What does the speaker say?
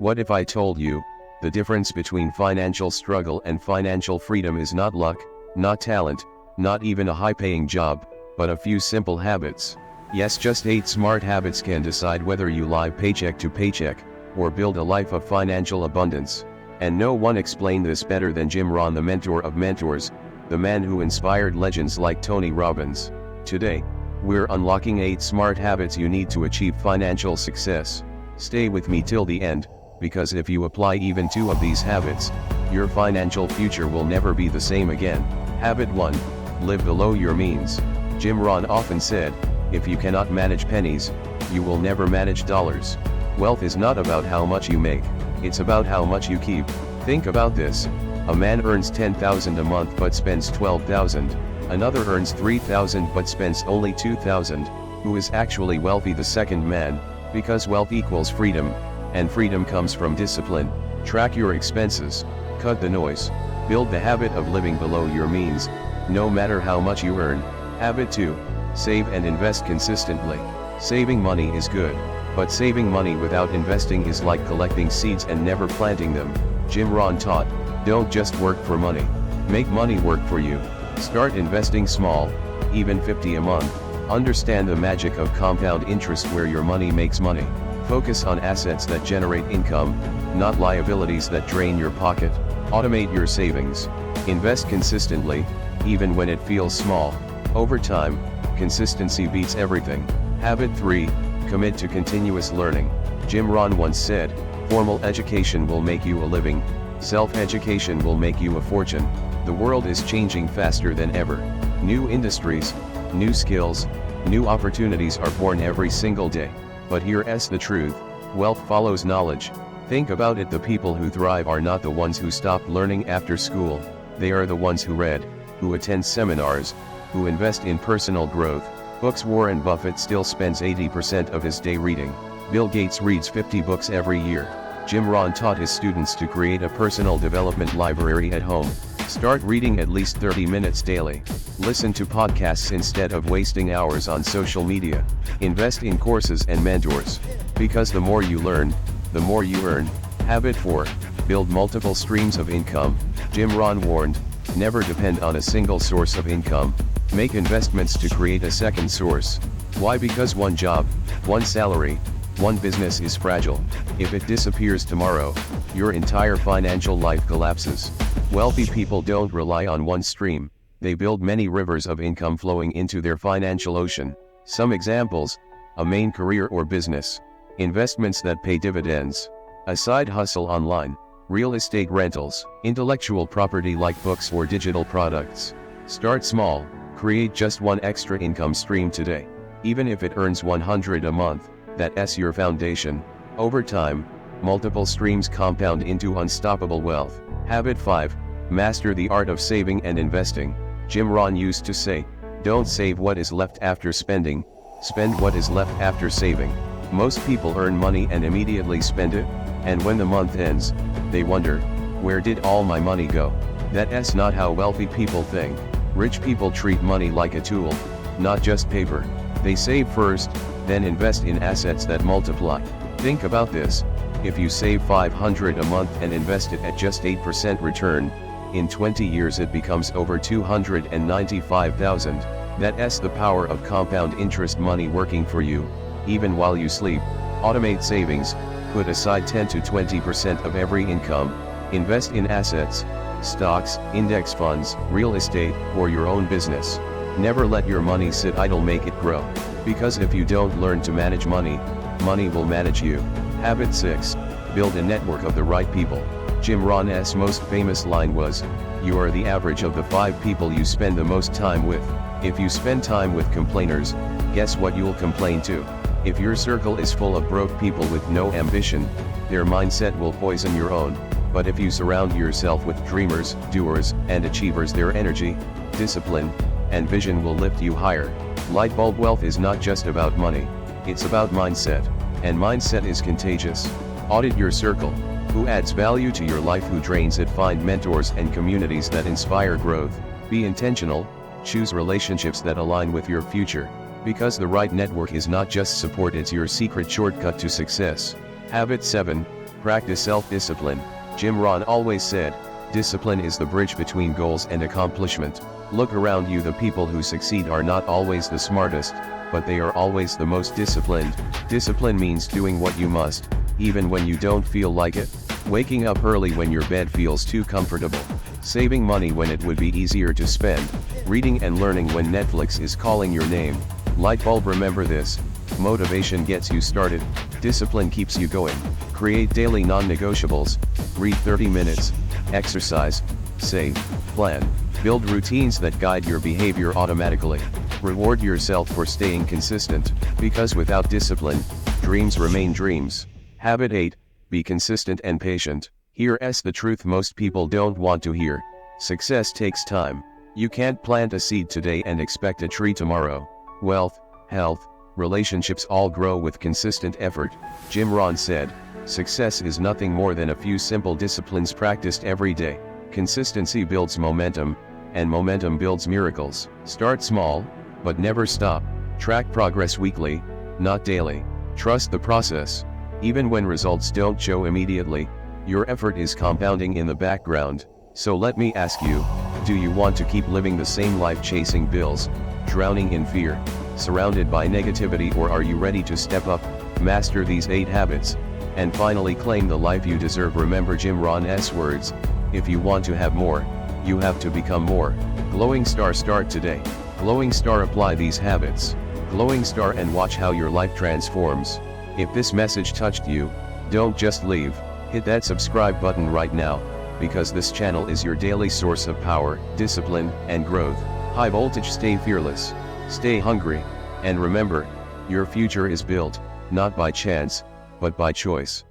What if I told you, the difference between financial struggle and financial freedom is not luck, not talent, not even a high-paying job, but a few simple habits? Yes, just 8 smart habits can decide whether you live paycheck to paycheck, or build a life of financial abundance. And no one explained this better than Jim Rohn, the mentor of mentors, the man who inspired legends like Tony Robbins. Today, we're unlocking 8 smart habits you need to achieve financial success. Stay with me till the end, because if you apply even 2 of these habits, your financial future will never be the same again. Habit 1. Live below your means. Jim Rohn often said, if you cannot manage pennies, you will never manage dollars. Wealth is not about how much you make, it's about how much you keep. Think about this. A man earns $10,000 a month but spends $12,000, another earns $3,000 but spends only $2,000. Who is actually wealthy? The second man, because wealth equals freedom, and freedom comes from discipline. Track your expenses, cut the noise, build the habit of living below your means, no matter how much you earn. Habit 2. Save and invest consistently. Saving money is good, but saving money without investing is like collecting seeds and never planting them. Jim Rohn taught, don't just work for money, make money work for you. Start investing small, even $50 a month. Understand the magic of compound interest where your money makes money. Focus on assets that generate income, not liabilities that drain your pocket. Automate your savings. Invest consistently, even when it feels small. Over time, consistency beats everything. Habit 3. Commit to continuous learning. Jim Rohn once said, formal education will make you a living, self-education will make you a fortune. The world is changing faster than ever. New industries, new skills, new opportunities are born every single day. But here's the truth, wealth follows knowledge. Think about it, the people who thrive are not the ones who stopped learning after school, they are the ones who read, who attend seminars, who invest in personal growth. Books. Warren Buffett still spends 80% of his day reading. Bill Gates reads 50 books every year. Jim Rohn taught his students to create a personal development library at home. Start reading at least 30 minutes daily. Listen to podcasts instead of wasting hours on social media. Invest in courses and mentors. Because the more you learn, the more you earn. Habit 4. Build multiple streams of income. Jim Rohn warned, never depend on a single source of income. Make investments to create a second source. Why? Because one job, one salary, one business is fragile. If it disappears tomorrow, your entire financial life collapses. Wealthy people don't rely on one stream, they build many rivers of income flowing into their financial ocean. Some examples: a main career or business, investments that pay dividends, a side hustle online, real estate rentals, intellectual property like books or digital products. Start small, create just one extra income stream today. Even if it earns $100 a month, that's your foundation. Over time, multiple streams compound into unstoppable wealth. Habit 5. Master the art of saving and investing. Jim Rohn used to say, don't save what is left after spending, spend what is left after saving. Most people earn money and immediately spend it, and when the month ends, they wonder, where did all my money go? That's not how wealthy people think. Rich people treat money like a tool, not just paper. They save first, then invest in assets that multiply. Think about this, if you save $500 a month and invest it at just 8% return, in 20 years it becomes over $295,000. That's the power of compound interest money working for you, even while you sleep. Automate savings, put aside 10 to 20% of every income, invest in assets, stocks, index funds, real estate, or your own business. Never let your money sit idle, make it grow. Because if you don't learn to manage money, money will manage you. Habit 6. Build a network of the right people. Jim Rohn's most famous line was, you are the average of the 5 people you spend the most time with. If you spend time with complainers, guess what you'll complain to? If your circle is full of broke people with no ambition, their mindset will poison your own. But if you surround yourself with dreamers, doers, and achievers, their energy, discipline, and vision will lift you higher. Lightbulb wealth is not just about money, it's about mindset, and mindset is contagious. Audit your circle. Who adds value to your life? Who drains it? Find mentors and communities that inspire growth. Be intentional, choose relationships that align with your future. Because the right network is not just support, it's your secret shortcut to success. Habit 7. Practice self-discipline. Jim Rohn always said, discipline is the bridge between goals and accomplishment. Look around you. The people who succeed are not always the smartest, but they are always the most disciplined. Discipline means doing what you must, even when you don't feel like it. Waking up early when your bed feels too comfortable. Saving money when it would be easier to spend. Reading and learning when Netflix is calling your name. Light bulb. Remember this. Motivation gets you started. Discipline keeps you going. Create daily non-negotiables. Read 30 minutes. Exercise. Save. Plan. Build routines that guide your behavior automatically. Reward yourself for staying consistent, because without discipline, dreams remain dreams. Habit 8. Be consistent and patient. Here's the truth most people don't want to hear. Success takes time. You can't plant a seed today and expect a tree tomorrow. Wealth, health, relationships all grow with consistent effort. Jim Rohn said, success is nothing more than a few simple disciplines practiced every day. Consistency builds momentum, and momentum builds miracles. Start small, but never stop. Track progress weekly, not daily. Trust the process. Even when results don't show immediately, your effort is compounding in the background. So let me ask you, do you want to keep living the same life, chasing bills, drowning in fear, surrounded by negativity, or are you ready to step up, master these 8 habits, and finally claim the life you deserve? Remember Jim Rohn's words, if you want to have more, you have to become more. Glowing Star. Start today. Glowing Star. Apply these habits. Glowing Star, and watch how your life transforms. If this message touched you, don't just leave. Hit that subscribe button right now, because this channel is your daily source of power, discipline, and growth. High voltage. Stay fearless. Stay hungry. And remember, your future is built, not by chance, but by choice.